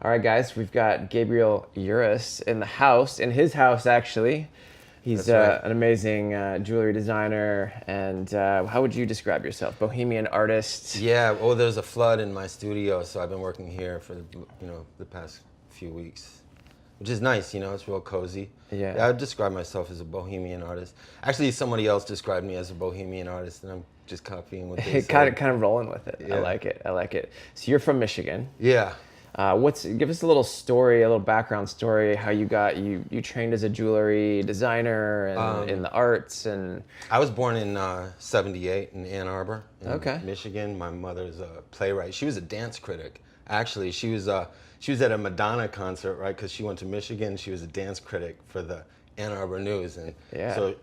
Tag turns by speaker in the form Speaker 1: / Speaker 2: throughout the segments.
Speaker 1: All right, guys, we've got Gabriel Urist in the house, in his house, actually. He's
Speaker 2: That's right.
Speaker 1: an amazing jewelry designer. And how would you describe yourself? Bohemian artist?
Speaker 2: Yeah, well, there's a flood in my studio, so I've been working here for the past few weeks, which is nice. It's real cozy.
Speaker 1: Yeah.
Speaker 2: I would describe myself as a bohemian artist. Actually, somebody else described me as a bohemian artist, and I'm just copying what they said.
Speaker 1: kind of rolling with it.
Speaker 2: Yeah.
Speaker 1: I like it. I like it. So you're from Michigan.
Speaker 2: Yeah.
Speaker 1: Give us a little story, a little background story, how you trained as a jewelry designer and in the arts and.
Speaker 2: I was born in '78 in Ann Arbor,
Speaker 1: Okay.
Speaker 2: Michigan. My mother's a playwright. She was a dance critic. Actually, she was at a Madonna concert, right? Because she went to Michigan. She was a dance critic for the Ann Arbor News, and
Speaker 1: Yeah.
Speaker 2: so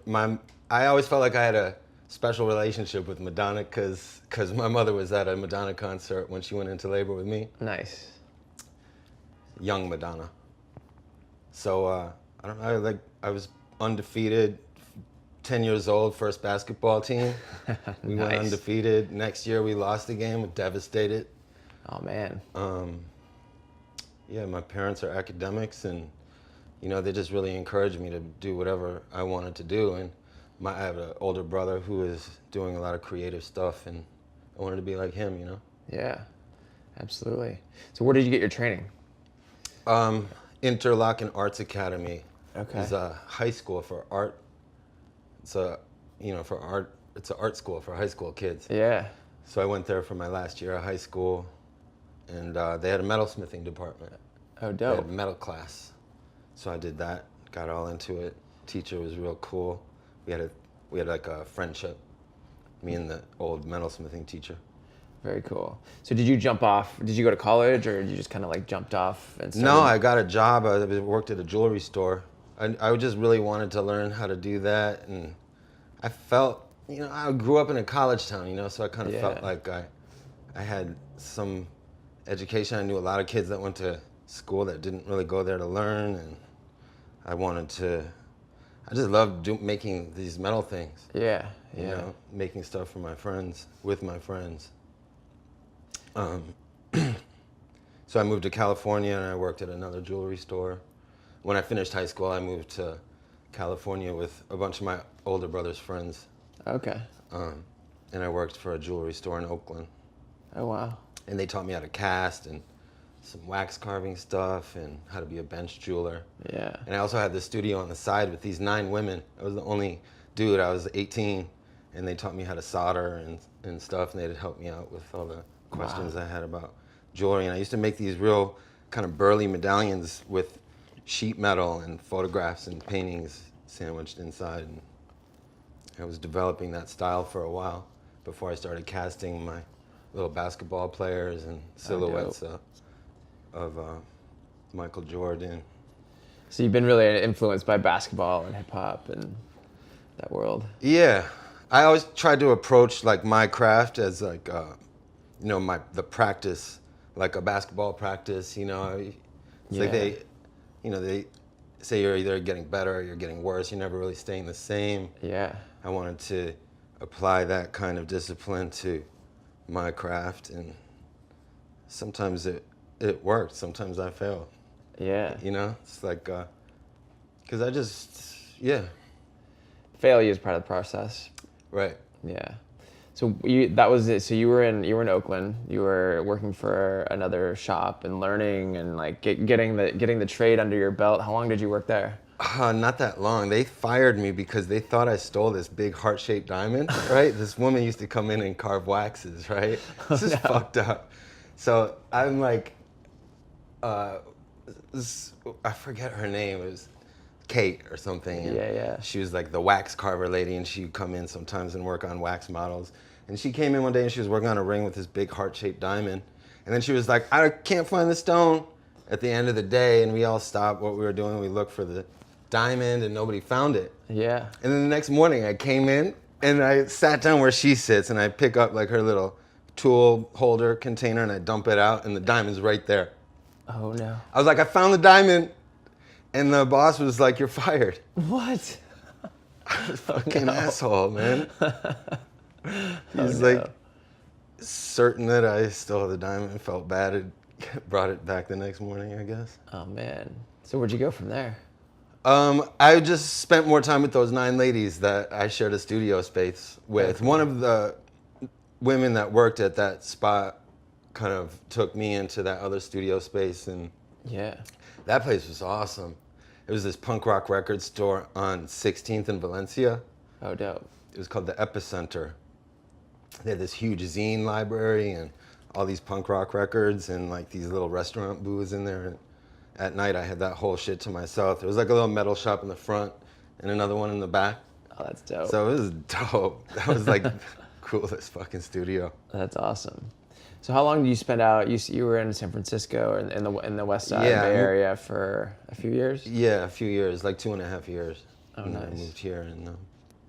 Speaker 2: I always felt like I had a special relationship with Madonna because my mother was at a Madonna concert when she went into labor with me.
Speaker 1: Nice.
Speaker 2: Young Madonna. So I don't know. I was undefeated, 10 years old, first basketball team. We went
Speaker 1: Nice.
Speaker 2: undefeated. Next year we lost the game, devastated.
Speaker 1: Oh man.
Speaker 2: Yeah, my parents are academics, and they just really encouraged me to do whatever I wanted to do. And I have an older brother who is doing a lot of creative stuff, and I wanted to be like him.
Speaker 1: Yeah. Absolutely. So where did you get your training?
Speaker 2: Interlochen Arts Academy.
Speaker 1: Okay.
Speaker 2: Is a high school for art. It's a, for art. It's an art school for high school kids.
Speaker 1: Yeah.
Speaker 2: So I went there for my last year of high school, and they had a metalsmithing department.
Speaker 1: Oh,
Speaker 2: They had a
Speaker 1: dope.
Speaker 2: metal class. So I did that. Got all into it. Teacher was real cool. We had like a friendship. Me and the old metalsmithing teacher.
Speaker 1: Very cool. So did you jump off? Did you go to college, or did you just kind of like jumped off and started?
Speaker 2: No, I got a job. I worked at a jewelry store. I just really wanted to learn how to do that, and I felt, I grew up in a college town, so I kind of
Speaker 1: Yeah.
Speaker 2: felt like I had some education. I knew a lot of kids that went to school that didn't really go there to learn, and I just loved making these metal things.
Speaker 1: Yeah.
Speaker 2: You
Speaker 1: Yeah.
Speaker 2: know, making stuff for my friends, with my friends. So I moved to California and I worked at another jewelry store. When I finished high school, I moved to California with a bunch of my older brother's friends.
Speaker 1: Okay.
Speaker 2: And I worked for a jewelry store in Oakland.
Speaker 1: Oh wow.
Speaker 2: And they taught me how to cast and some wax carving stuff and how to be a bench jeweler.
Speaker 1: Yeah.
Speaker 2: And I also had this studio on the side with these 9 women. I was the only dude. I was 18, and they taught me how to solder and stuff, and they'd help me out with all the questions I had about jewelry. And I used to make these real kind of burly medallions with sheet metal and photographs and paintings sandwiched inside. And I was developing that style for a while before I started casting my little basketball players and silhouettes of Michael Jordan.
Speaker 1: So you've been really influenced by basketball and hip hop and that world.
Speaker 2: Yeah, I always tried to approach like my craft as like, the practice, like a basketball practice. It's like they say you're either getting better or you're getting worse. You're never really staying the same.
Speaker 1: Yeah.
Speaker 2: I wanted to apply that kind of discipline to my craft, and sometimes it worked. Sometimes I failed.
Speaker 1: Yeah.
Speaker 2: It's like, because
Speaker 1: Failure is part of the process.
Speaker 2: right.
Speaker 1: Yeah. So that was it. So you were in Oakland. You were working for another shop and learning and like getting the trade under your belt. How long did you work there?
Speaker 2: Not that long. They fired me because they thought I stole this big heart-shaped diamond, right? This woman used to come in and carve waxes, right? This is fucked up. So I'm like, I forget her name. It was Kate or something. And
Speaker 1: Yeah.
Speaker 2: she was like the wax carver lady, and she'd come in sometimes and work on wax models. And she came in one day and she was working on a ring with this big heart-shaped diamond. And then she was like, I can't find the stone at the end of the day. And we all stopped what we were doing. We looked for the diamond and nobody found it.
Speaker 1: Yeah.
Speaker 2: And then the next morning I came in and I sat down where she sits and I pick up like her little tool holder container and I dump it out and the diamond's right there.
Speaker 1: Oh no.
Speaker 2: I was like, I found the diamond. And the boss was like, you're fired.
Speaker 1: What?
Speaker 2: Fucking asshole, man. He's
Speaker 1: no.
Speaker 2: like certain that I stole the diamond and felt bad. brought it back the next morning, I guess.
Speaker 1: Oh man. So where'd you go from there?
Speaker 2: I just spent more time with those 9 ladies that I shared a studio space with.
Speaker 1: Okay.
Speaker 2: One of the women that worked at that spot kind of took me into that other studio space, and
Speaker 1: Yeah.
Speaker 2: that place was awesome. It was this punk rock record store on 16th in Valencia.
Speaker 1: Oh, dope.
Speaker 2: It was called the Epicenter. They had this huge zine library and all these punk rock records and like these little restaurant booths in there. And at night, I had that whole shit to myself. There was like a little metal shop in the front and another one in the back.
Speaker 1: Oh, that's dope.
Speaker 2: So it was dope. That was like the coolest fucking studio.
Speaker 1: That's awesome. So how long did you spend out? You were in San Francisco or in the West Side Bay Area for a few years?
Speaker 2: Yeah, a few years, like 2.5 years.
Speaker 1: Oh,
Speaker 2: and
Speaker 1: nice.
Speaker 2: I moved here in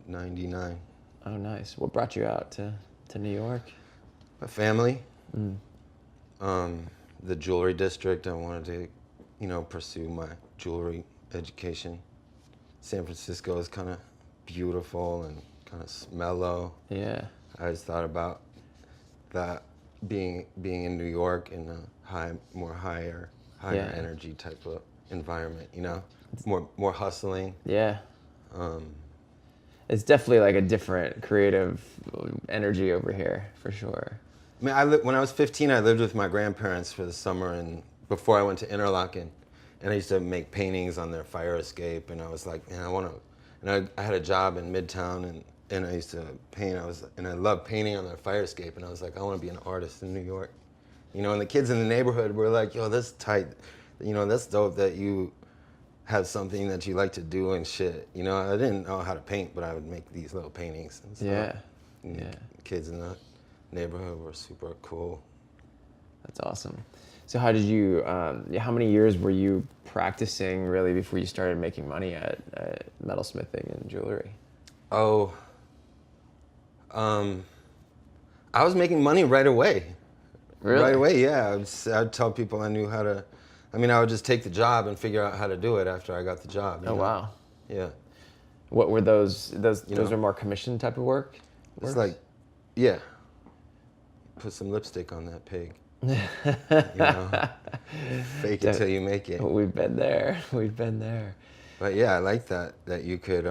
Speaker 2: '99.
Speaker 1: Oh, nice. What brought you out to New York?
Speaker 2: My family, the jewelry district. I wanted to, pursue my jewelry education. San Francisco is kind of beautiful and kind of mellow.
Speaker 1: Yeah.
Speaker 2: I just thought about that being in New York in a higher
Speaker 1: Yeah.
Speaker 2: energy type of environment. More hustling.
Speaker 1: Yeah. It's definitely like a different creative energy over here, for sure.
Speaker 2: I mean, when I was 15, I lived with my grandparents for the summer, and before I went to Interlaken, and I used to make paintings on their fire escape, and I was like, man, I want to. And I had a job in Midtown, and I used to paint. I loved painting on their fire escape, and I was like, I want to be an artist in New York, And the kids in the neighborhood were like, yo, that's tight, that's dope that you have something that you like to do and shit. I didn't know how to paint, but I would make these little paintings and stuff.
Speaker 1: Yeah.
Speaker 2: And
Speaker 1: Yeah.
Speaker 2: the kids in the neighborhood were super cool.
Speaker 1: That's awesome. So how did you, how many years were you practicing really before you started making money at metalsmithing and jewelry?
Speaker 2: Oh, I was making money right away.
Speaker 1: Really?
Speaker 2: Right away, yeah. I'd tell people I knew how to, I would just take the job and figure out how to do it after I got the job.
Speaker 1: Oh, wow.
Speaker 2: Yeah.
Speaker 1: What were those those
Speaker 2: know.
Speaker 1: are more commission type of work?
Speaker 2: It's like, yeah. Put some lipstick on that pig. Fake it till you make it.
Speaker 1: We've been there. We've been there.
Speaker 2: But yeah, I like that you could,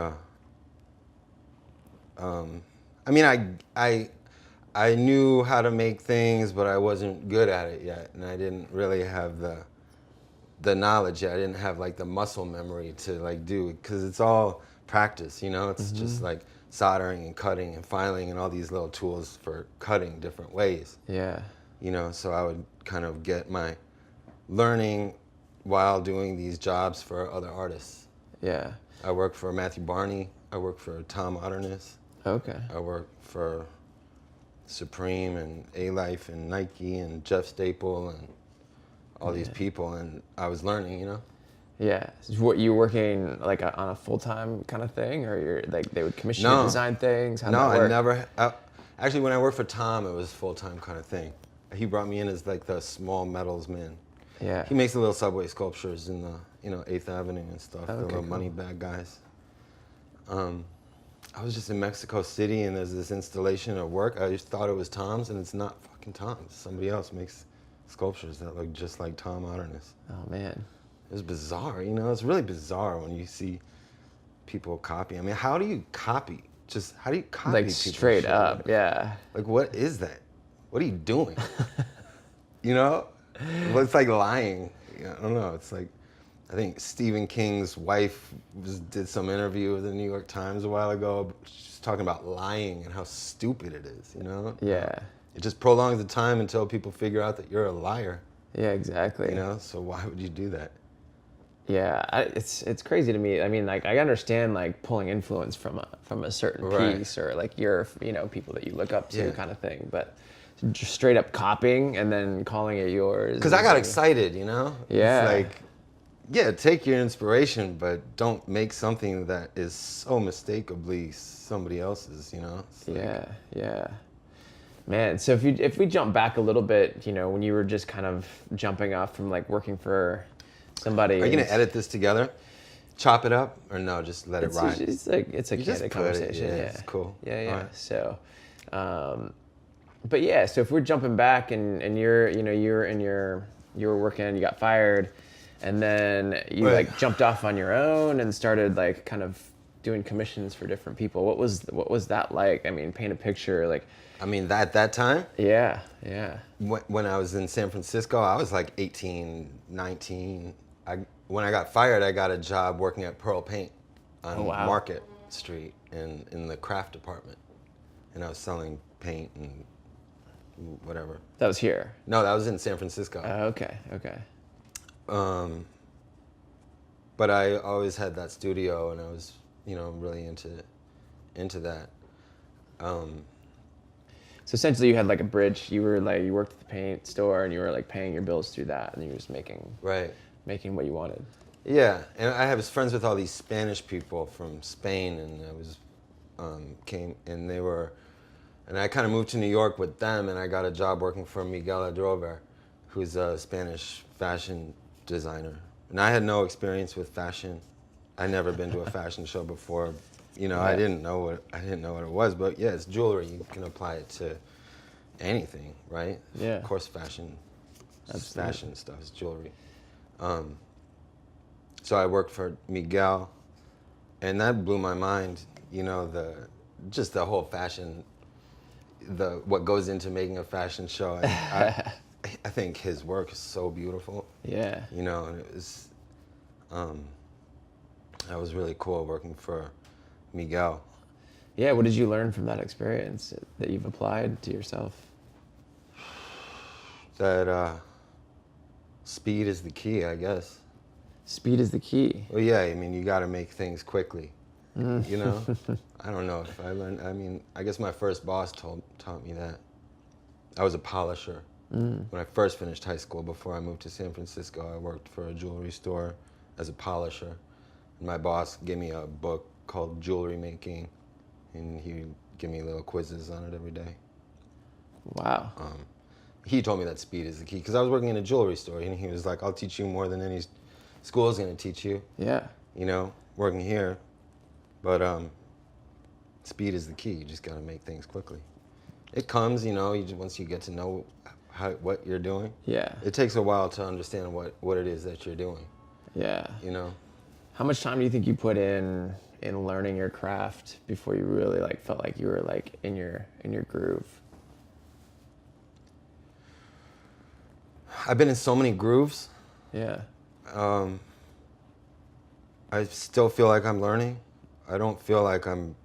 Speaker 2: I knew how to make things, but I wasn't good at it yet. And I didn't really have the knowledge yet. I didn't have like the muscle memory to like do it, because it's all practice, It's just like soldering and cutting and filing and all these little tools for cutting different ways.
Speaker 1: Yeah.
Speaker 2: So I would kind of get my learning while doing these jobs for other artists.
Speaker 1: Yeah.
Speaker 2: I worked for Matthew Barney. I worked for Tom Modernist.
Speaker 1: Okay.
Speaker 2: I worked for Supreme and A-Life and Nike and Jeff Staple and all these people, and I was learning,
Speaker 1: Yeah. So what, you working like on a full-time kind of thing, or you're like they would commission you to design things? How'd that work?
Speaker 2: I never. Actually, when I worked for Tom, it was full-time kind of thing. He brought me in as like the small metals man.
Speaker 1: Yeah.
Speaker 2: He makes the little subway sculptures in the 8th Avenue and stuff. The little
Speaker 1: cool.
Speaker 2: money bag guys. I was just in Mexico City, and there's this installation of work. I just thought it was Tom's, and it's not fucking Tom's. Somebody else makes sculptures that look just like Tom Modernist.
Speaker 1: Oh man.
Speaker 2: It was bizarre, It's really bizarre when you see people copy. How do you copy? How do you copy
Speaker 1: Like
Speaker 2: people's
Speaker 1: straight
Speaker 2: shit?
Speaker 1: up, yeah.
Speaker 2: Like, what is that? What are you doing? Well, it's like lying. I don't know. It's like, I think Stephen King's wife did some interview with the New York Times a while ago. She's talking about lying and how stupid it is,
Speaker 1: Yeah.
Speaker 2: It just prolongs the time until people figure out that you're a liar,
Speaker 1: Yeah, exactly.
Speaker 2: So why would you do that?
Speaker 1: Yeah, it's crazy to me. Like I understand like pulling influence from a certain
Speaker 2: Right.
Speaker 1: piece, or like your people that you look up to
Speaker 2: Yeah.
Speaker 1: kind of thing, but just straight up copying and then calling it yours.
Speaker 2: Because I got excited,
Speaker 1: Yeah.
Speaker 2: It's like, yeah, take your inspiration, but don't make something that is so mistakably somebody else's, It's like,
Speaker 1: Yeah, yeah. Man, so if we jump back a little bit, when you were just kind of jumping off from like working for somebody.
Speaker 2: Are you gonna edit this together? Chop it up, or no? Just let it ride.
Speaker 1: It's a
Speaker 2: You just
Speaker 1: candid
Speaker 2: put it,
Speaker 1: conversation.
Speaker 2: yeah,
Speaker 1: Yeah,
Speaker 2: it's cool.
Speaker 1: Yeah, yeah.
Speaker 2: All right.
Speaker 1: So, but yeah, so if we're jumping back and you're you're in your you were working, you got fired, and then you
Speaker 2: Right.
Speaker 1: like jumped off on your own and started like kind of doing commissions for different people. What was that like? I mean, paint a picture. Like,
Speaker 2: I mean, that time,
Speaker 1: yeah.
Speaker 2: when I was in San Francisco, I was like 18, 19. When I got fired, I got a job working at Pearl Paint on
Speaker 1: wow.
Speaker 2: Market Street in the craft department. And I was selling paint and whatever.
Speaker 1: That was here.
Speaker 2: No, that was in San Francisco.
Speaker 1: Okay.
Speaker 2: But I always had that studio, and I was, really into that.
Speaker 1: So essentially, you had like a bridge. You worked at the paint store, and you were like paying your bills through that, and you were just making what you wanted.
Speaker 2: Yeah, and I was friends with all these Spanish people from Spain, and I was and I kind of moved to New York with them, and I got a job working for Miguel Adrover, who's a Spanish fashion designer. And I had no experience with fashion. I'd never been to a fashion show before. I didn't know what it was, but yeah, it's jewelry. You can apply it to anything, right?
Speaker 1: Yeah.
Speaker 2: Of course, fashion stuff is jewelry. So I worked for Miguel, and that blew my mind. Just the whole fashion, what goes into making a fashion show. I think his work is so beautiful.
Speaker 1: Yeah.
Speaker 2: And it was, that was really cool working for Miguel.
Speaker 1: Yeah. What did you learn from that experience that you've applied to yourself?
Speaker 2: That speed is the key, I guess.
Speaker 1: Speed is the key.
Speaker 2: Well, yeah, I mean, you got to make things quickly. I don't know if I learned. I mean, I guess my first boss taught me that. I was a polisher. When I first finished high school, before I moved to San Francisco, I worked for a jewelry store as a polisher. And my boss gave me a book called Jewelry Making, and he would give me little quizzes on it every day.
Speaker 1: Wow.
Speaker 2: He told me that speed is the key, because I was working in a jewelry store, and he was like, I'll teach you more than any school is going to teach you.
Speaker 1: Yeah.
Speaker 2: Working here. But speed is the key. You just got to make things quickly. It comes, once you get to know what you're doing.
Speaker 1: Yeah.
Speaker 2: It takes a while to understand what it is that you're doing.
Speaker 1: Yeah. How much time do you think you put in learning your craft before you really felt like you were in your groove?
Speaker 2: I've been in so many grooves.
Speaker 1: Yeah.
Speaker 2: I still feel like I'm learning. I don't feel like I'm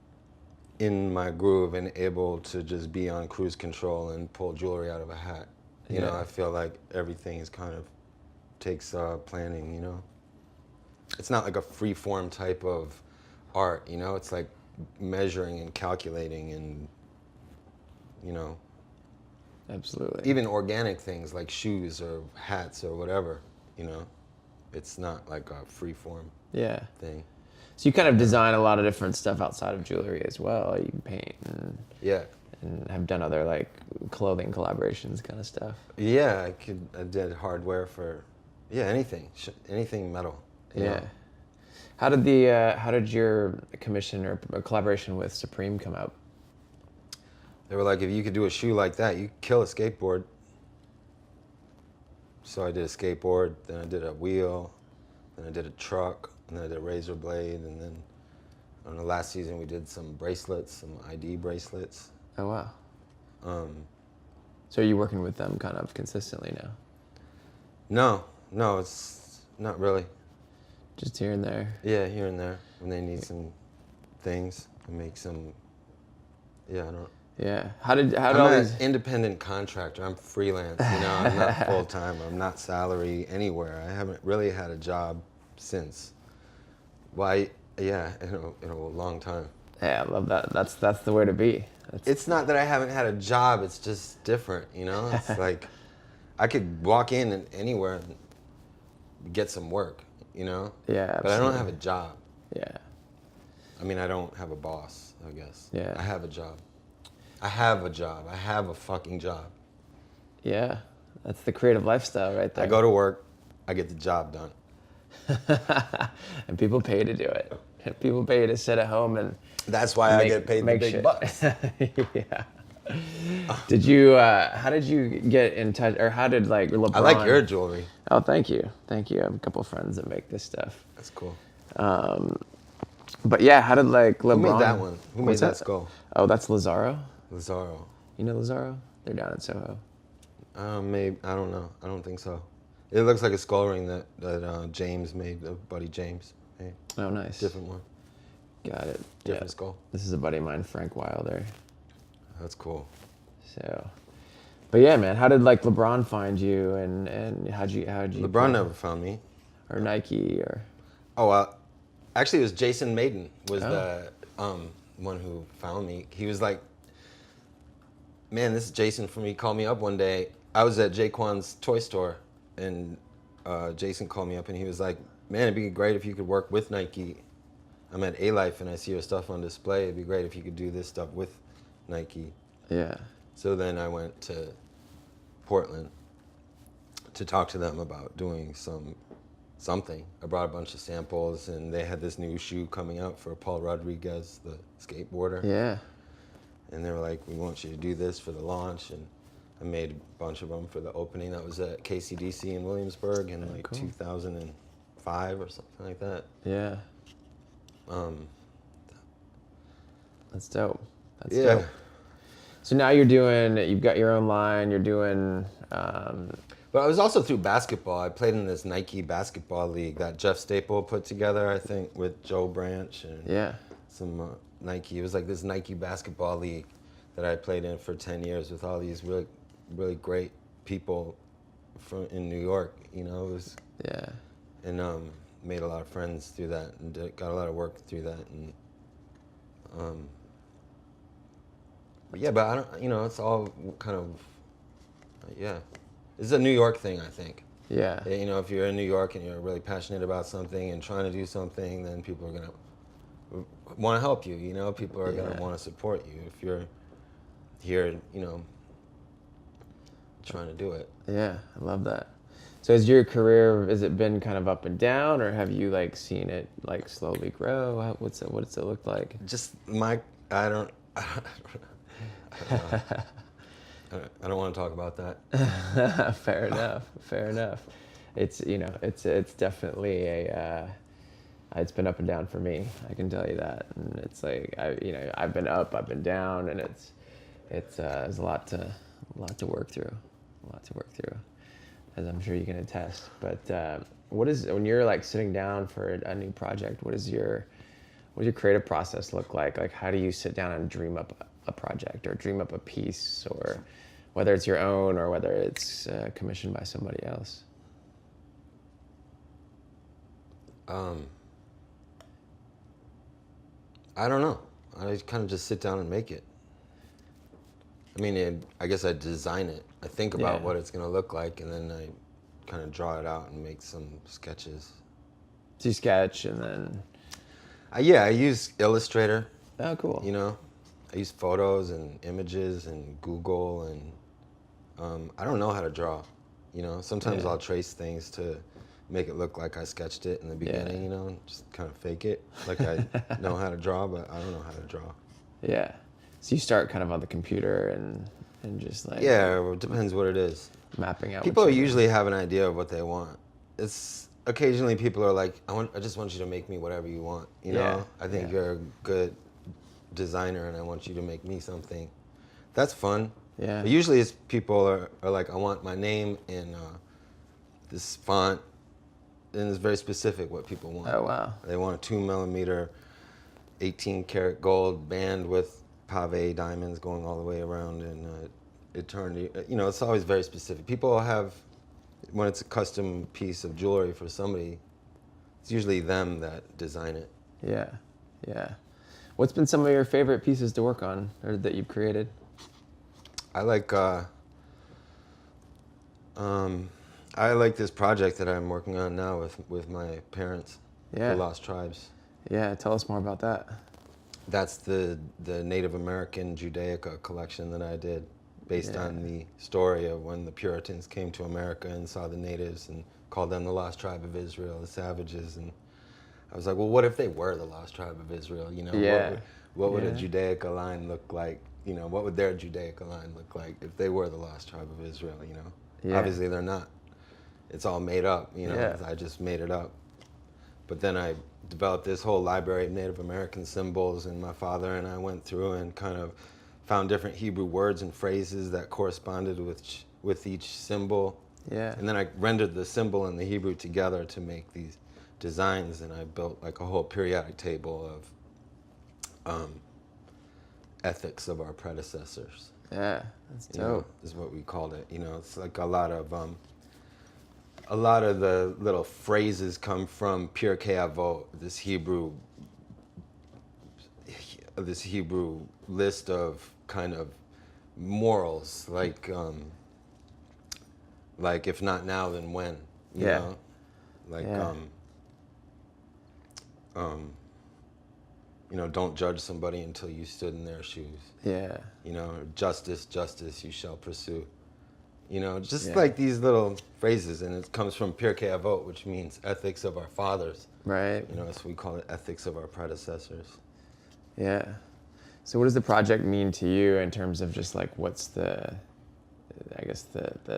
Speaker 2: in my groove and able to just be on cruise control and pull jewelry out of a hat. I feel like everything is kind of takes planning, It's not like a free form type of art, It's like measuring and calculating and,
Speaker 1: Absolutely.
Speaker 2: even organic things like shoes or hats or whatever, It's not like a free form thing.
Speaker 1: So you kind of design a lot of different stuff outside of jewelry as well. You can paint and have done other clothing collaborations kind of stuff.
Speaker 2: Yeah, I did hardware for anything metal.
Speaker 1: Yeah. How did your commission or collaboration with Supreme come out?
Speaker 2: They were like, if you could do a shoe like that, you could kill a skateboard. So I did a skateboard, then I did a wheel, then I did a truck, and then I did a razor blade, and then on the last season we did some bracelets, some ID bracelets.
Speaker 1: Oh wow. So are you working with them kind of consistently now?
Speaker 2: No, it's not really.
Speaker 1: Just here and there?
Speaker 2: Yeah, here and there. When they need some things, I make some, I don't.
Speaker 1: Yeah. How did
Speaker 2: I'm
Speaker 1: all
Speaker 2: an
Speaker 1: these...
Speaker 2: independent contractor. I'm freelance, I'm not full-time. I'm not salary anywhere. I haven't really had a job since. Why? Yeah, in a long time.
Speaker 1: Yeah, I love that. That's the way to be.
Speaker 2: It's not that I haven't had a job. It's just different, It's like I could walk in anywhere and get some work,
Speaker 1: Yeah, absolutely.
Speaker 2: But I don't have a job.
Speaker 1: Yeah.
Speaker 2: I mean, I don't have a boss, I guess.
Speaker 1: Yeah.
Speaker 2: I have a job. I have a fucking job.
Speaker 1: Yeah, that's the creative lifestyle right there.
Speaker 2: I go to work, I get the job done.
Speaker 1: And people pay to do it. People pay you to sit at home and
Speaker 2: that's why I get paid the big bucks.
Speaker 1: Yeah. Did you? How did you get in touch, or how did like LeBron?
Speaker 2: I like your jewelry.
Speaker 1: Oh, thank you, thank you. I have a couple friends that make this stuff.
Speaker 2: That's cool.
Speaker 1: But yeah, how did like LeBron?
Speaker 2: Who made that one? Who made
Speaker 1: What's
Speaker 2: that skull?
Speaker 1: Oh, that's Lazaro.
Speaker 2: Lazaro.
Speaker 1: You know Lazaro? They're down in Soho.
Speaker 2: Maybe, I don't know. I don't think so. It looks like a skull ring that James made, buddy James made.
Speaker 1: Oh, nice.
Speaker 2: Different one.
Speaker 1: Got it.
Speaker 2: Different skull.
Speaker 1: This is a buddy of mine, Frank Wilder.
Speaker 2: That's cool.
Speaker 1: So, but yeah, man, how did like LeBron find you, and how'd you?
Speaker 2: LeBron never found me.
Speaker 1: Or Nike or?
Speaker 2: Oh, actually, it was Jason Maiden was the one who found me. He was like, man, this is Jason from me. He called me up one day. I was at Jaquan's toy store, and Jason called me up, and he was like, man, it'd be great if you could work with Nike. I'm at A-Life, and I see your stuff on display. It'd be great if you could do this stuff with Nike.
Speaker 1: Yeah.
Speaker 2: So then I went to Portland to talk to them about doing something. I brought a bunch of samples, and they had this new shoe coming out for Paul Rodriguez, the skateboarder.
Speaker 1: Yeah.
Speaker 2: And they were like, we want you to do this for the launch. And I made a bunch of them for the opening. That was at KCDC in Williamsburg in like 2005 or something like that.
Speaker 1: Yeah. That's dope. That's
Speaker 2: yeah.
Speaker 1: dope. So now you've got your own line, you're doing...
Speaker 2: But I was also through basketball. I played in this Nike basketball league that Jeff Staple put together, I think, with Joe Branch and some Nike. It was like this Nike basketball league that I played in for 10 years with all these really, really great people in New York. You know, it was...
Speaker 1: Yeah.
Speaker 2: And made a lot of friends through that, and got a lot of work through that. And but yeah, but I don't, you know, it's all kind of, yeah. It's a New York thing, I think.
Speaker 1: Yeah.
Speaker 2: You know, if you're in New York and you're really passionate about something and trying to do something, then people are gonna want to help you. You know, people are gonna want to support you if you're here, you know, trying to do it.
Speaker 1: Yeah, I love that. So has your career, has it been kind of up and down, or have you like seen it like slowly grow? What's it look like?
Speaker 2: Just I don't want to talk about that.
Speaker 1: Fair enough. Fair enough. It's, you know, it's definitely it's been up and down for me. I can tell you that. And it's like I've been up, I've been down, and it's there's a lot to work through. As I'm sure you can attest. But when you're like sitting down for a new project, what does your creative process look like? Like, how do you sit down and dream up a project or dream up a piece, or whether it's your own or whether it's commissioned by somebody else?
Speaker 2: I don't know. I kind of just sit down and make it. I mean, I guess I design it. I think about what it's going to look like, and then I kind of draw it out and make some sketches.
Speaker 1: So you sketch and then...
Speaker 2: I use Illustrator.
Speaker 1: Oh, cool.
Speaker 2: You know, I use photos and images and Google, and I don't know how to draw. You know, sometimes I'll trace things to make it look like I sketched it in the beginning, you know, and just kind of fake it. Like I know how to draw, but I don't know how to draw.
Speaker 1: Yeah. So you start kind of on the computer and just like...
Speaker 2: Yeah, it depends what it is.
Speaker 1: Mapping out.
Speaker 2: People usually have an idea of what they want. It's occasionally people are like, I just want you to make me whatever you want. You know, I think you're a good designer, and I want you to make me something. That's fun.
Speaker 1: Yeah.
Speaker 2: But usually it's people are like, I want my name in this font, and it's very specific what people want.
Speaker 1: Oh, wow.
Speaker 2: They want a 2mm, 18 karat gold band with pave diamonds going all the way around, and it turned, you know, it's always very specific. People have, when it's a custom piece of jewelry for somebody, it's usually them that design it.
Speaker 1: Yeah, yeah. What's been some of your favorite pieces to work on, or that you've created?
Speaker 2: I like this project that I'm working on now with my parents, the Lost Tribes.
Speaker 1: Yeah, tell us more about that.
Speaker 2: That's the Native American Judaica collection that I did, based on the story of when the Puritans came to America and saw the natives and called them the Lost Tribe of Israel, the savages. And I was like, well, what if they were the Lost Tribe of Israel? You know, what would a Judaica line look like you know, what would their Judaica line look like if they were the lost tribe of Israel, you know?
Speaker 1: Yeah.
Speaker 2: Obviously they're not. It's all made up, you know,
Speaker 1: Yeah.
Speaker 2: I just made it up. But then I developed this whole library of Native American symbols, and my father and I went through and kind of found different Hebrew words and phrases that corresponded with each symbol.
Speaker 1: Yeah.
Speaker 2: And then I rendered the symbol and the Hebrew together to make these designs, and I built like a whole periodic table of ethics of our predecessors.
Speaker 1: Yeah, that's dope.
Speaker 2: You know, is what we called it. You know, it's like a lot of the little phrases come from Pirkei Avot, this Hebrew list of kind of morals, like if not now, then when? You
Speaker 1: Yeah.
Speaker 2: know? Like,
Speaker 1: Yeah.
Speaker 2: You know, don't judge somebody until you stood in their shoes.
Speaker 1: Yeah.
Speaker 2: You know, justice, justice you shall pursue. You know, just
Speaker 1: Yeah.
Speaker 2: like these little phrases, and it comes from Pirkei Avot, which means ethics of our fathers.
Speaker 1: Right.
Speaker 2: You know, so we call it ethics of our predecessors.
Speaker 1: Yeah. So what does the project mean to you in terms of just like what's the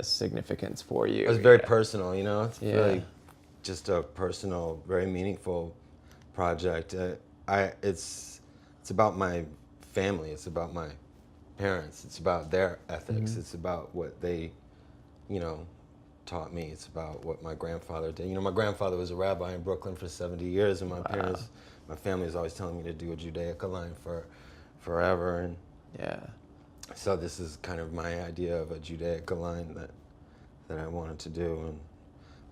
Speaker 1: significance for you?
Speaker 2: It was very personal, you know. It's
Speaker 1: Yeah.
Speaker 2: really just a personal, very meaningful project. It's about my family. It's about my parents. It's about their ethics. It's about what they, you know, taught me. It's about what my grandfather did. You know, my grandfather was a rabbi in Brooklyn for 70 years, and my parents, my family is always telling me to do a Judaica line for forever. And
Speaker 1: Yeah.
Speaker 2: so this is kind of my idea of a Judaica line that I wanted to do. And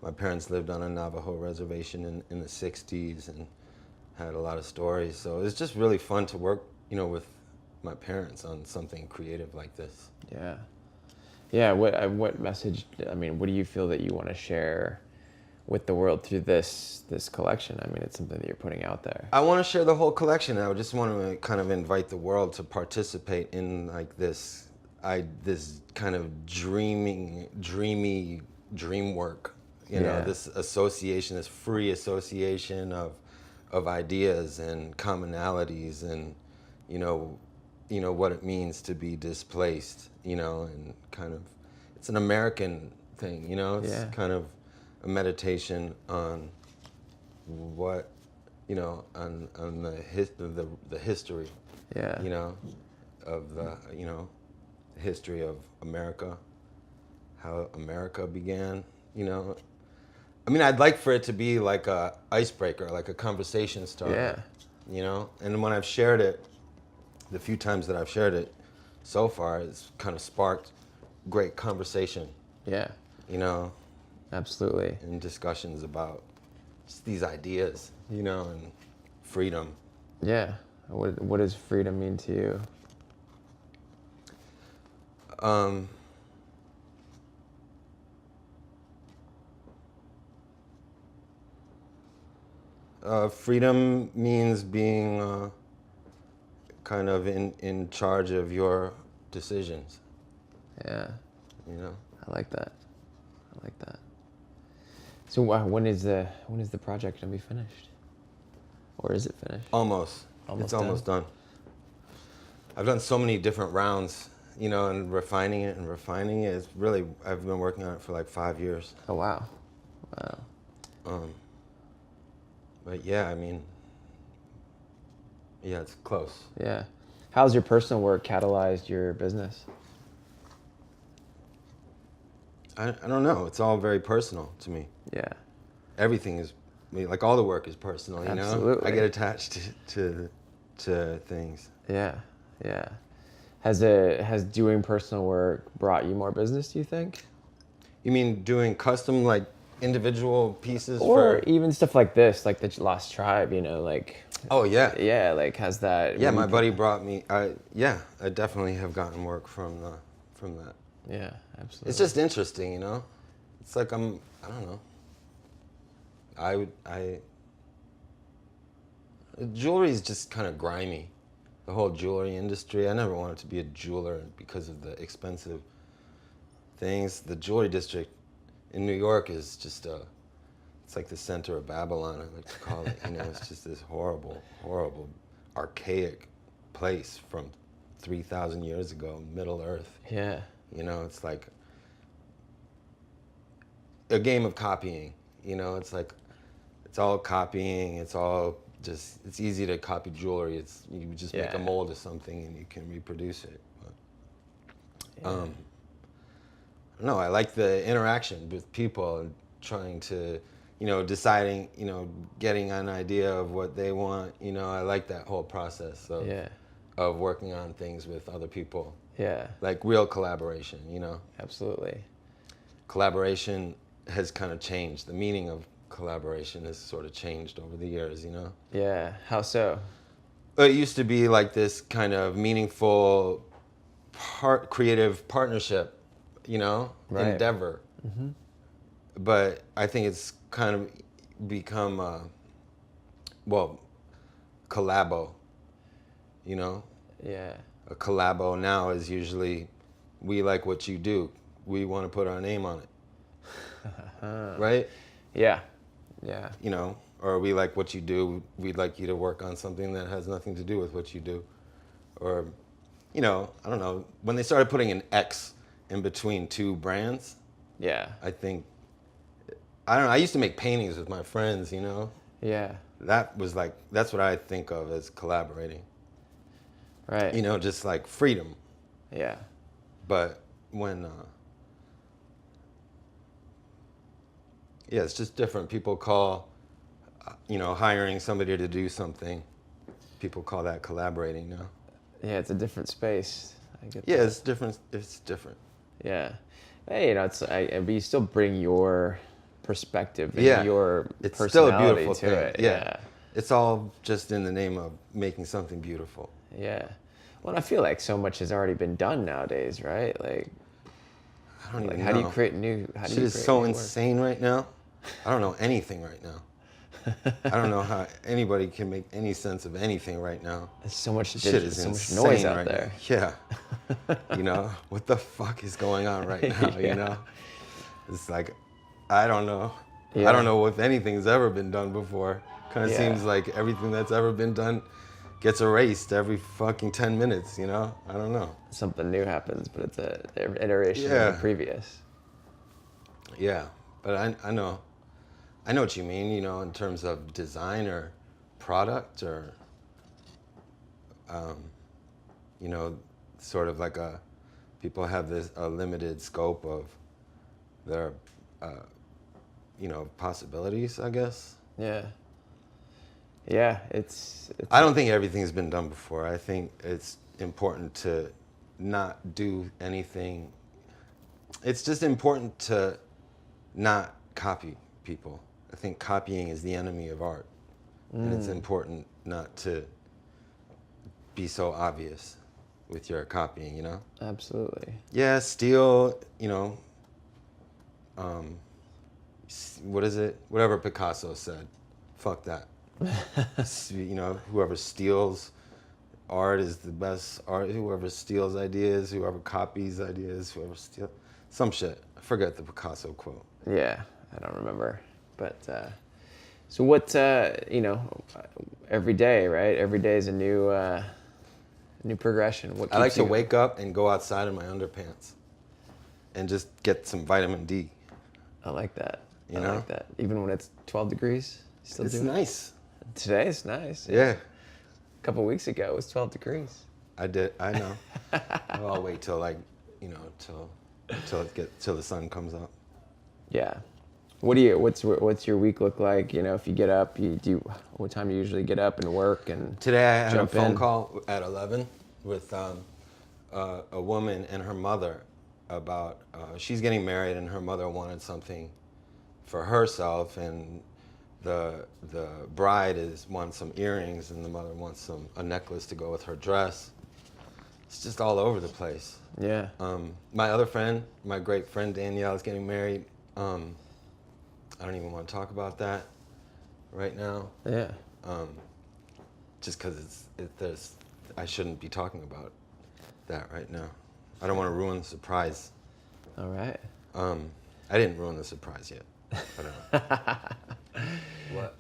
Speaker 2: my parents lived on a Navajo reservation in the 60s and had a lot of stories. So it's just really fun to work, you know, with my parents on something creative like this.
Speaker 1: Yeah. Yeah. What message? I mean, what do you feel that you want to share with the world through this collection? I mean, it's something that you're putting out there.
Speaker 2: I want to share the whole collection. I just want to kind of invite the world to participate in like this kind of dreamy dream work. You know, this association, this free association of ideas and commonalities, and you know what it means to be displaced, you know, and kind of it's an American thing, you know. It's kind of a meditation on what, you know, on the history, you know, of the, you know, history of America, how America began, you know. I mean, I'd like for it to be like a icebreaker, like a conversation starter, you know. And when I've shared it, the few times that I've shared it so far, it's kind of sparked great conversation.
Speaker 1: Yeah.
Speaker 2: You know.
Speaker 1: Absolutely.
Speaker 2: And discussions about just these ideas, you know, and freedom.
Speaker 1: Yeah. What does freedom mean to you?
Speaker 2: Freedom means being kind of in charge of your decisions.
Speaker 1: Yeah.
Speaker 2: You know.
Speaker 1: I like that. So when is the project gonna be finished? Or is it finished?
Speaker 2: Almost. It's almost done. I've done so many different rounds, you know, and refining it. It's really, I've been working on it for like 5 years.
Speaker 1: Oh wow.
Speaker 2: But yeah, I mean, yeah, it's close.
Speaker 1: Yeah. How's your personal work catalyzed your business?
Speaker 2: I don't know. It's all very personal to me.
Speaker 1: Yeah.
Speaker 2: Everything is, I mean, like all the work is personal, you know?
Speaker 1: Absolutely.
Speaker 2: I get attached to things.
Speaker 1: Yeah. Yeah. Has doing personal work brought you more business, do you think?
Speaker 2: You mean doing custom, like individual pieces?
Speaker 1: Or even stuff like this, like the Lost Tribe, you know, like...
Speaker 2: Oh, yeah.
Speaker 1: Yeah, like has that...
Speaker 2: Yeah, my buddy brought me, I definitely have gotten work from that.
Speaker 1: Yeah, absolutely.
Speaker 2: It's just interesting, you know? It's like I don't know. Jewelry is just kind of grimy. The whole jewelry industry. I never wanted to be a jeweler because of the expensive things. The jewelry district in New York is just it's like the center of Babylon, I like to call it. You know, it's just this horrible, horrible, archaic place from 3,000 years ago, Middle Earth.
Speaker 1: Yeah.
Speaker 2: You know, it's like a game of copying. You know, it's like it's all copying. It's all just, it's easy to copy jewelry. It's, you just make a mold of something and you can reproduce it. But, no, I like the interaction with people and trying to, you know, deciding, you know, getting an idea of what they want. You know, I like that whole process of working on things with other people.
Speaker 1: Yeah.
Speaker 2: Like real collaboration, you know?
Speaker 1: Absolutely.
Speaker 2: Collaboration has kind of changed. The meaning of collaboration has sort of changed over the years, you know?
Speaker 1: Yeah. How so?
Speaker 2: It used to be like this kind of meaningful creative partnership, you know, endeavor. Mm-hmm. But I think it's kind of become, collabo, you know?
Speaker 1: Yeah.
Speaker 2: A collabo now is usually, we like what you do. We want to put our name on it. Right?
Speaker 1: Yeah. Yeah.
Speaker 2: You know, or we like what you do. We'd like you to work on something that has nothing to do with what you do. Or, you know, I don't know. When they started putting an X in between two brands, I think, I don't know. I used to make paintings with my friends, you know?
Speaker 1: Yeah.
Speaker 2: That was like, that's what I think of as collaborating.
Speaker 1: Right.
Speaker 2: You know, just like freedom.
Speaker 1: Yeah.
Speaker 2: But when, it's just different. People call, you know, hiring somebody to do something, people call that collaborating now.
Speaker 1: Yeah, it's a different space. I get
Speaker 2: Yeah,
Speaker 1: that.
Speaker 2: it's different. It's different.
Speaker 1: Yeah. Hey, you know, but you still bring your perspective and your
Speaker 2: it's
Speaker 1: personality
Speaker 2: still a beautiful
Speaker 1: to
Speaker 2: thing.
Speaker 1: it.
Speaker 2: Yeah. It's all just in the name of making something beautiful.
Speaker 1: Yeah. Well, I feel like so much has already been done nowadays, right? Like,
Speaker 2: I don't even know.
Speaker 1: How do you create new? How do
Speaker 2: Shit
Speaker 1: you
Speaker 2: is
Speaker 1: create
Speaker 2: so
Speaker 1: new
Speaker 2: insane right now. I don't know anything right now. I don't know how anybody can make any sense of anything right now.
Speaker 1: There's so much
Speaker 2: Shit is
Speaker 1: so much
Speaker 2: insane
Speaker 1: noise out
Speaker 2: right
Speaker 1: there.
Speaker 2: now. Yeah. You know, what the fuck is going on right now, you know? It's like, I don't know.
Speaker 1: Yeah.
Speaker 2: I don't know if anything's ever been done before. Kind of seems like everything that's ever been done gets erased every fucking 10 minutes, you know? I don't know.
Speaker 1: Something new happens, but it's an iteration of the previous.
Speaker 2: Yeah, but I know what you mean, you know, in terms of design or product or, you know, sort of like people have a limited scope of their, you know, possibilities, I guess.
Speaker 1: Yeah. Yeah, it's
Speaker 2: I don't think everything's been done before. I think it's important to not do anything. It's just important to not copy people. I think copying is the enemy of art. And it's important not to be so obvious with your copying, you know?
Speaker 1: Absolutely.
Speaker 2: Yeah, steal, you know, what is it? Whatever Picasso said. Fuck that. You know, whoever steals art is the best art. Whoever steals ideas, whoever copies ideas, whoever steals some shit. I forget the Picasso quote.
Speaker 1: Yeah, I don't remember. But so what? You know, every day, right? Every day is a new progression. What
Speaker 2: I like to wake up and go outside in my underpants and just get some vitamin D.
Speaker 1: I like that.
Speaker 2: You
Speaker 1: I
Speaker 2: know?
Speaker 1: like that. Even when it's 12 degrees, you still
Speaker 2: It's
Speaker 1: do it?
Speaker 2: nice.
Speaker 1: Today it's nice.
Speaker 2: Yeah.
Speaker 1: A couple weeks ago it was 12 degrees.
Speaker 2: I know. I'll wait till till the sun comes up.
Speaker 1: Yeah. What's your week look like? You know, if you get up, what time you usually get up and work and
Speaker 2: Today I had a
Speaker 1: jump
Speaker 2: phone
Speaker 1: in?
Speaker 2: call at 11 with a woman and her mother about she's getting married and her mother wanted something for herself and the bride wants some earrings and the mother wants a necklace to go with her dress. It's just all over the place.
Speaker 1: Yeah.
Speaker 2: My other friend, my great friend Danielle, is getting married. I don't even want to talk about that right now.
Speaker 1: Yeah.
Speaker 2: Just because I shouldn't be talking about that right now. I don't want to ruin the surprise.
Speaker 1: All right.
Speaker 2: I didn't ruin the surprise yet.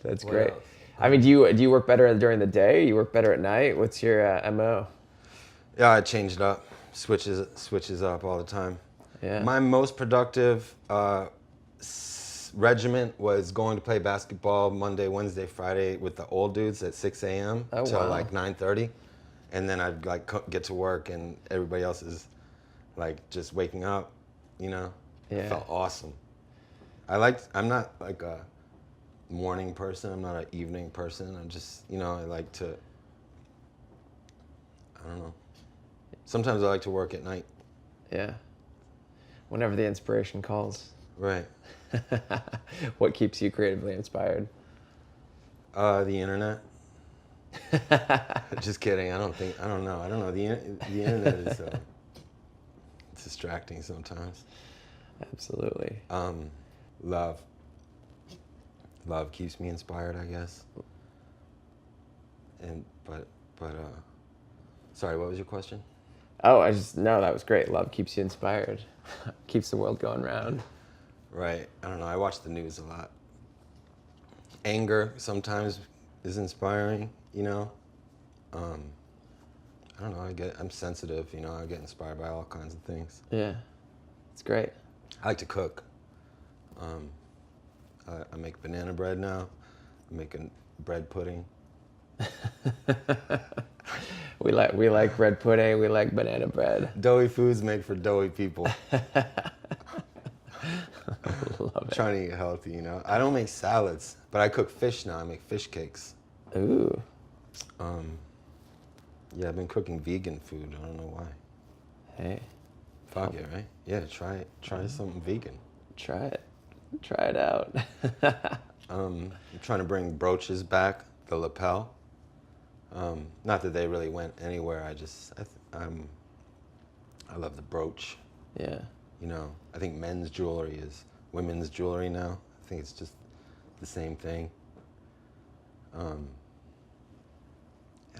Speaker 1: That's
Speaker 2: what
Speaker 1: great.
Speaker 2: else?
Speaker 1: I mean, do you work better during the day? You work better at night? What's your MO?
Speaker 2: Yeah, I changed up, switches up all the time.
Speaker 1: Yeah.
Speaker 2: My most productive regiment was going to play basketball Monday, Wednesday, Friday with the old dudes at 6 a.m.
Speaker 1: Oh,
Speaker 2: till
Speaker 1: wow.
Speaker 2: like 9:30, and then I'd like get to work and everybody else is like just waking up, you know.
Speaker 1: Yeah.
Speaker 2: It felt awesome. I'm not like a morning person. I'm not an evening person. I'm just, you know, I like to, I don't know. Sometimes I like to work at night.
Speaker 1: Yeah. Whenever the inspiration calls.
Speaker 2: Right.
Speaker 1: What keeps you creatively inspired?
Speaker 2: The internet. Just kidding. I don't know. The internet is it's distracting sometimes.
Speaker 1: Absolutely.
Speaker 2: Love. Love keeps me inspired, I guess. And but sorry, what was your question?
Speaker 1: Oh, no, that was great. Love keeps you inspired. Keeps the world going round.
Speaker 2: Right. I don't know. I watch the news a lot. Anger sometimes is inspiring, you know. I don't know. I'm sensitive, you know. I get inspired by all kinds of things.
Speaker 1: Yeah. It's great.
Speaker 2: I like to cook. I make banana bread now. I'm making bread pudding.
Speaker 1: We like bread pudding. We like banana bread.
Speaker 2: Doughy foods make for doughy people.
Speaker 1: Love it.
Speaker 2: Trying to eat healthy, you know. I don't make salads, but I cook fish now. I make fish cakes.
Speaker 1: Ooh.
Speaker 2: Yeah, I've been cooking vegan food. I don't know why.
Speaker 1: Hey.
Speaker 2: Fuck it, right? Yeah, try it. Try something vegan.
Speaker 1: Try it. Try it out.
Speaker 2: I'm trying to bring brooches back, the lapel. Not that they really went anywhere. I love the brooch.
Speaker 1: Yeah.
Speaker 2: You know, I think men's jewelry is women's jewelry now. I think it's just the same thing. I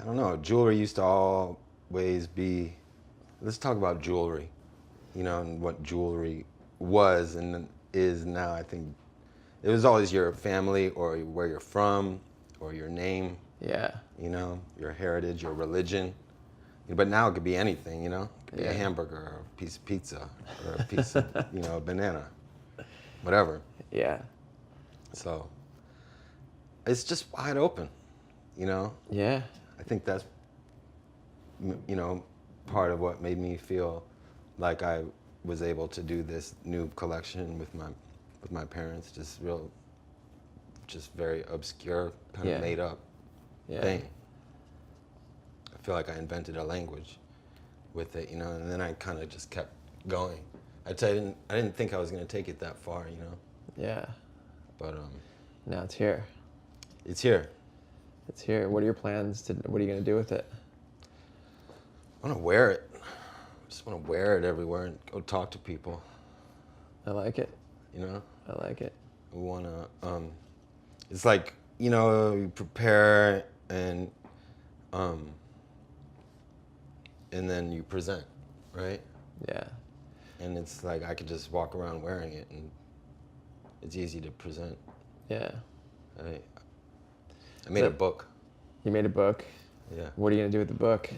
Speaker 2: don't know. Jewelry used to always be. Let's talk about jewelry. You know, and what jewelry was and is now. I think it was always your family or where you're from or your name.
Speaker 1: Yeah.
Speaker 2: You know, your heritage, your religion. But now it could be anything, you know? It could be
Speaker 1: Yeah.
Speaker 2: a hamburger or a piece of pizza or a piece of, you know, a banana. Whatever.
Speaker 1: Yeah.
Speaker 2: So it's just wide open, you know?
Speaker 1: Yeah.
Speaker 2: I think that's, you know, part of what made me feel like I was able to do this new collection with my parents. Just very obscure, kind of made up thing. I feel like I invented a language with it, you know, and then I kind of just kept going. I didn't think I was going to take it that far, you know.
Speaker 1: Yeah.
Speaker 2: But
Speaker 1: Now it's here.
Speaker 2: it's here.
Speaker 1: It's here. What are your plans what are you going to do with it?
Speaker 2: I want to wear it. I just want to wear it everywhere and go talk to people,
Speaker 1: I like it.
Speaker 2: you know.
Speaker 1: I like it.
Speaker 2: We want to it's like, you know, you prepare and then you present, right?
Speaker 1: Yeah.
Speaker 2: And it's like I could just walk around wearing it and it's easy to present.
Speaker 1: Yeah.
Speaker 2: I made a book.
Speaker 1: You made a book.
Speaker 2: Yeah.
Speaker 1: What are you going to do with the book?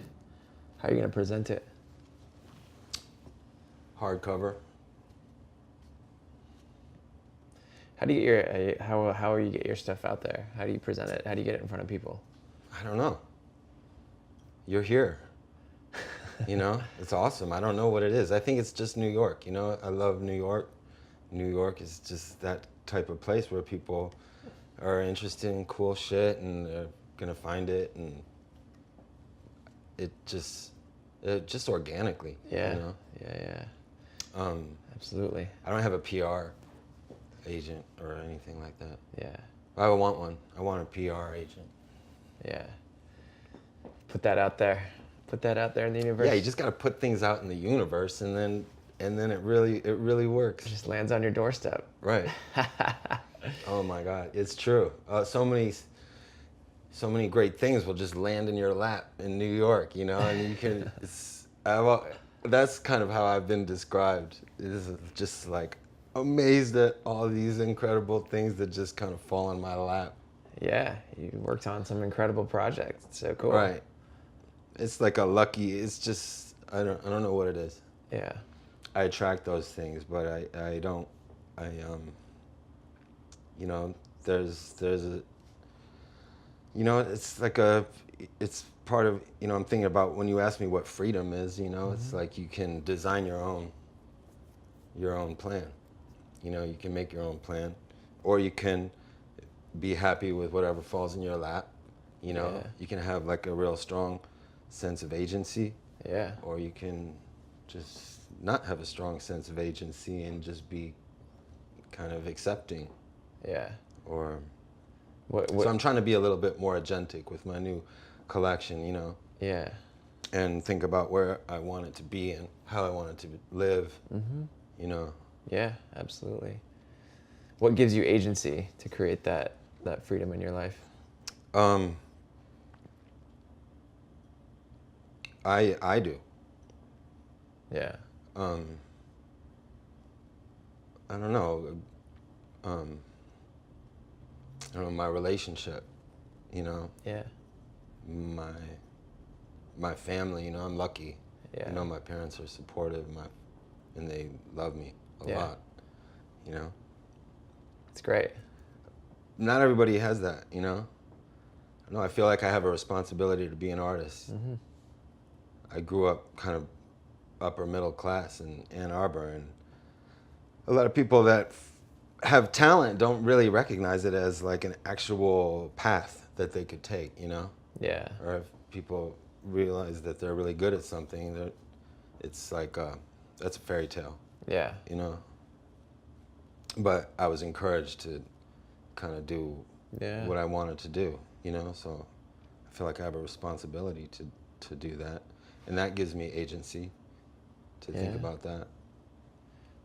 Speaker 1: How are you going to present it?
Speaker 2: Hardcover.
Speaker 1: How do you get how you get your stuff out there? How do you present it? How do you get it in front of people?
Speaker 2: I don't know. You're here. You know, it's awesome. I don't know what it is. I think it's just New York. You know, I love New York. New York is just that type of place where people are interested in cool shit and they're gonna find it, and it just organically.
Speaker 1: Yeah.
Speaker 2: You know?
Speaker 1: Yeah. Absolutely.
Speaker 2: I don't have a PR agent or anything like that.
Speaker 1: Yeah.
Speaker 2: I want one. I want a PR agent.
Speaker 1: Yeah. Put that out there. Put that out there in the universe.
Speaker 2: Yeah, you just gotta put things out in the universe, and then it really works.
Speaker 1: It just lands on your doorstep.
Speaker 2: Right. Oh my God, it's true. So many great things will just land in your lap in New York, you know, and you can. That's kind of how I've been described. It is just like amazed at all these incredible things that just kind of fall in my lap.
Speaker 1: Yeah, you worked on some incredible projects. It's so cool.
Speaker 2: Right. It's like a lucky. It's just I don't know what it is.
Speaker 1: Yeah.
Speaker 2: I attract those things, but I don't. You know, there's a. You know, it's part of. You know, I'm thinking about when you ask me what freedom is. You know, it's like you can design your own plan. You know, you can make your own plan, or you can be happy with whatever falls in your lap. You know,
Speaker 1: Yeah.
Speaker 2: you can have like a real strong sense of agency.
Speaker 1: Yeah.
Speaker 2: Or you can just not have a strong sense of agency and just be kind of accepting.
Speaker 1: Yeah.
Speaker 2: Or
Speaker 1: What?
Speaker 2: so I'm trying to be a little bit more agentic with my new collection, you know,
Speaker 1: Yeah.
Speaker 2: and think about where I want it to be and how I want it to live. You know.
Speaker 1: Yeah. Absolutely. What gives you agency to create that freedom in your life?
Speaker 2: I do.
Speaker 1: Yeah.
Speaker 2: I don't know. I don't know, my relationship, you know.
Speaker 1: Yeah.
Speaker 2: My family, you know, I'm lucky.
Speaker 1: Yeah.
Speaker 2: You know, my parents are supportive, and they love me a
Speaker 1: Yeah.
Speaker 2: lot, you know.
Speaker 1: It's great.
Speaker 2: Not everybody has that, you know. I feel like I have a responsibility to be an artist. I grew up kind of upper middle class in Ann Arbor, and a lot of people that have talent don't really recognize it as like an actual path that they could take, you know.
Speaker 1: Yeah.
Speaker 2: Or if people realize that they're really good at something, it's like that's a fairy tale,
Speaker 1: Yeah.
Speaker 2: you know. But I was encouraged to kind of do
Speaker 1: Yeah.
Speaker 2: what I wanted to do, you know. So I feel like I have a responsibility to do that, and that gives me agency to think
Speaker 1: Yeah.
Speaker 2: about that.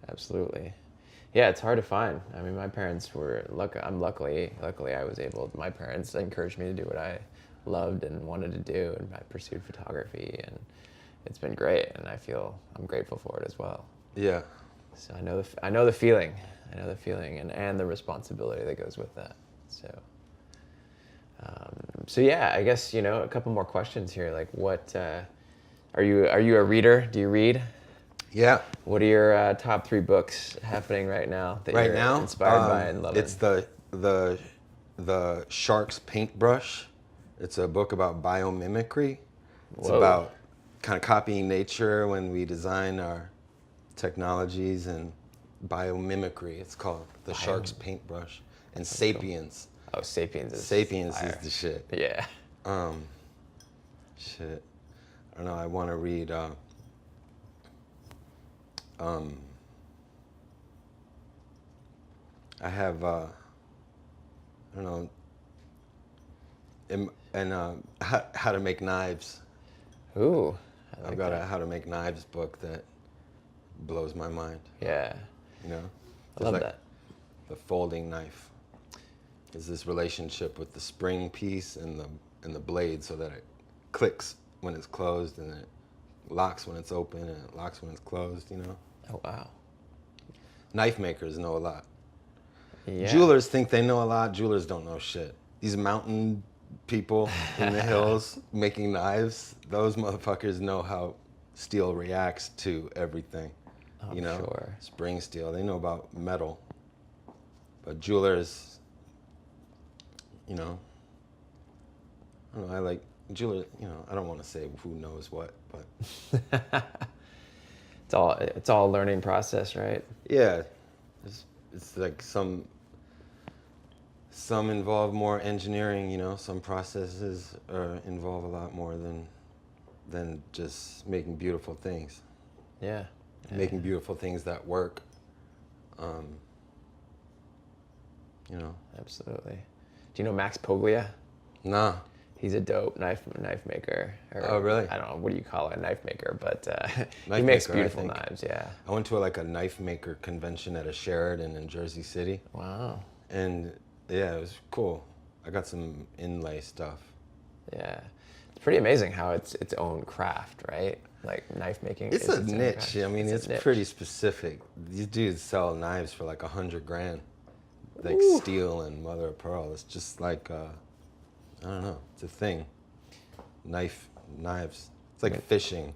Speaker 1: Absolutely. Yeah, it's hard to find. I mean, my parents were luckily I was able. My parents encouraged me to do what I loved and wanted to do, and I pursued photography, and it's been great. And I'm grateful for it as well.
Speaker 2: Yeah.
Speaker 1: So I know the feeling. I know the feeling and the responsibility that goes with that. So yeah, I guess a couple more questions here. Like, what are you a reader? Do you read?
Speaker 2: Yeah.
Speaker 1: What are your top 3 books happening right now that
Speaker 2: Right
Speaker 1: you're
Speaker 2: now,
Speaker 1: inspired by and loving?
Speaker 2: it's the Shark's Paintbrush. It's a book about biomimicry. It's
Speaker 1: Whoa.
Speaker 2: about kind of copying nature when we design our technologies, and biomimicry. It's called the Shark's Paintbrush. And Sapiens.
Speaker 1: Oh, Sapiens is
Speaker 2: Sapiens
Speaker 1: fire.
Speaker 2: is the shit.
Speaker 1: Yeah.
Speaker 2: Shit. I don't know. I want to read. I have. I don't know. How to make knives.
Speaker 1: Ooh. I like
Speaker 2: I've got
Speaker 1: that.
Speaker 2: a How to Make Knives book that blows my mind.
Speaker 1: Yeah.
Speaker 2: You know.
Speaker 1: I love
Speaker 2: like
Speaker 1: that.
Speaker 2: The folding knife is this relationship with the spring piece and the blade, so that it clicks when it's closed, and it locks when it's open, and it locks when it's closed. You know.
Speaker 1: Oh, wow.
Speaker 2: Knife makers know a lot.
Speaker 1: Yeah.
Speaker 2: Jewelers think they know a lot. Jewelers don't know shit. These mountain people in the hills making knives, those motherfuckers know how steel reacts to everything.
Speaker 1: I'm
Speaker 2: You know,
Speaker 1: sure.
Speaker 2: spring steel. They know about metal. But jewelers, I don't know. I like jeweler. I don't want to say who knows what, but
Speaker 1: It's all a learning process, right?
Speaker 2: yeah, it's like some involve more engineering. Some processes involve a lot more than just making beautiful things.
Speaker 1: Yeah.
Speaker 2: Making beautiful things that work.
Speaker 1: Absolutely. Do you know Max Poglia?
Speaker 2: Nah.
Speaker 1: He's a dope knife maker.
Speaker 2: Oh, really?
Speaker 1: I don't know, what do you call it, a knife maker, but he
Speaker 2: Knife
Speaker 1: makes
Speaker 2: maker, I
Speaker 1: beautiful
Speaker 2: think.
Speaker 1: knives, yeah.
Speaker 2: I went to a knife maker convention at a Sheraton in Jersey City,
Speaker 1: Wow.
Speaker 2: and yeah, it was cool. I got some inlay stuff.
Speaker 1: Yeah. It's pretty amazing how it's its own craft, right? Like knife making
Speaker 2: It's
Speaker 1: is
Speaker 2: a
Speaker 1: its own
Speaker 2: niche.
Speaker 1: craft.
Speaker 2: I mean, it's
Speaker 1: a niche.
Speaker 2: pretty specific. These dudes sell knives for like $100,000, like
Speaker 1: Ooh.
Speaker 2: steel and mother of pearl. It's just like I don't know. It's a thing. Knife knives. It's like fishing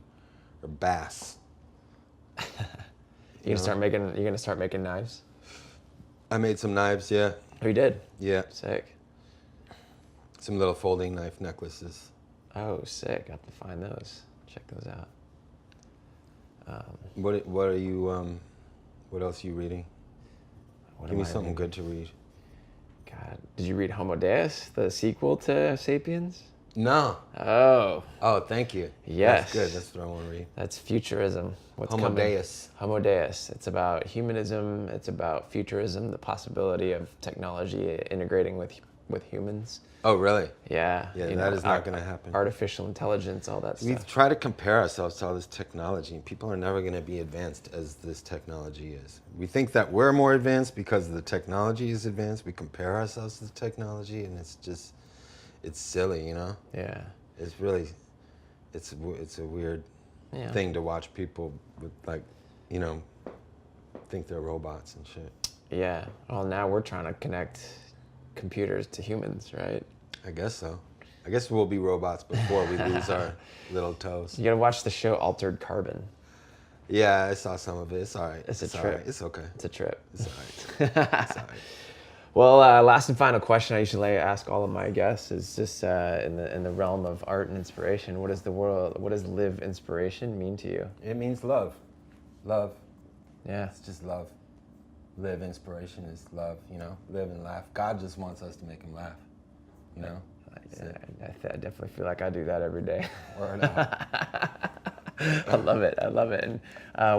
Speaker 2: or bass.
Speaker 1: You're gonna start making knives?
Speaker 2: I made some knives, yeah.
Speaker 1: Oh, you did?
Speaker 2: Yeah.
Speaker 1: Sick.
Speaker 2: Some little folding knife necklaces.
Speaker 1: Oh, sick. I have to find those. Check those out.
Speaker 2: What are you, what else are you reading? Give me something good to read.
Speaker 1: God, did you read Homo Deus, the sequel to Sapiens?
Speaker 2: No.
Speaker 1: Oh.
Speaker 2: Oh, thank you.
Speaker 1: Yes.
Speaker 2: That's good. That's what I want to read.
Speaker 1: That's futurism. What's
Speaker 2: Homo
Speaker 1: coming?
Speaker 2: Deus.
Speaker 1: Homo Deus. It's about humanism. It's about futurism, the possibility of technology integrating with humans.
Speaker 2: Oh, really?
Speaker 1: Yeah.
Speaker 2: Yeah, that is not going to happen.
Speaker 1: Artificial intelligence, all that
Speaker 2: We
Speaker 1: stuff.
Speaker 2: try to compare ourselves to all this technology, and people are never going to be advanced as this technology is. We think that we're more advanced because the technology is advanced. We compare ourselves to the technology, and it's just, it's silly, you know?
Speaker 1: Yeah.
Speaker 2: It's really, it's a weird thing to watch people with, like, you know, think they're robots and shit.
Speaker 1: Yeah. Well, now we're trying to connect computers to humans, right?
Speaker 2: I guess so. I guess we'll be robots before we lose our little toes.
Speaker 1: You gotta watch the show Altered Carbon.
Speaker 2: Yeah, I saw some of it. It's all right.
Speaker 1: It's a
Speaker 2: all
Speaker 1: trip.
Speaker 2: right. It's okay.
Speaker 1: It's a trip.
Speaker 2: It's all right. It's all right.
Speaker 1: Well, last and final question I usually ask all of my guests is just in the realm of art and inspiration. What does live inspiration mean to you?
Speaker 2: It means love. Love.
Speaker 1: Yeah.
Speaker 2: It's just love. Live inspiration is love, you know? Live and laugh. God just wants us to make him laugh, you know?
Speaker 1: I definitely feel like I do that every day.
Speaker 2: Word out.
Speaker 1: I love it. I love it. And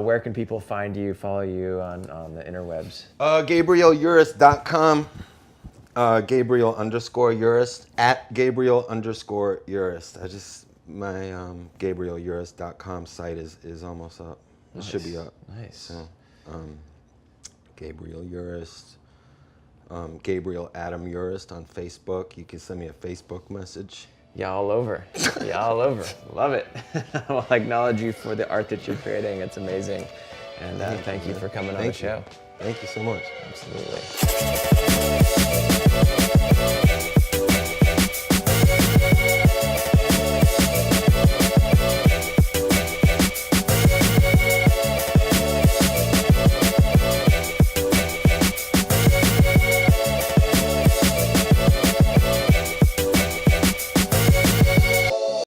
Speaker 1: where can people find you, follow you on the interwebs?
Speaker 2: GabrielUrist.com. Gabriel_Urist. At Gabriel_Urist. My GabrielUrist.com site is almost up. It should be up.
Speaker 1: Nice.
Speaker 2: So, Gabriel Urist. Gabriel Adam Urist on Facebook. You can send me a Facebook message.
Speaker 1: Yeah, all over. Yeah, all over. Love it. I'll acknowledge you for the art that you're creating. It's amazing. And thank you for coming on the show.
Speaker 2: Thank you so much.
Speaker 1: Absolutely.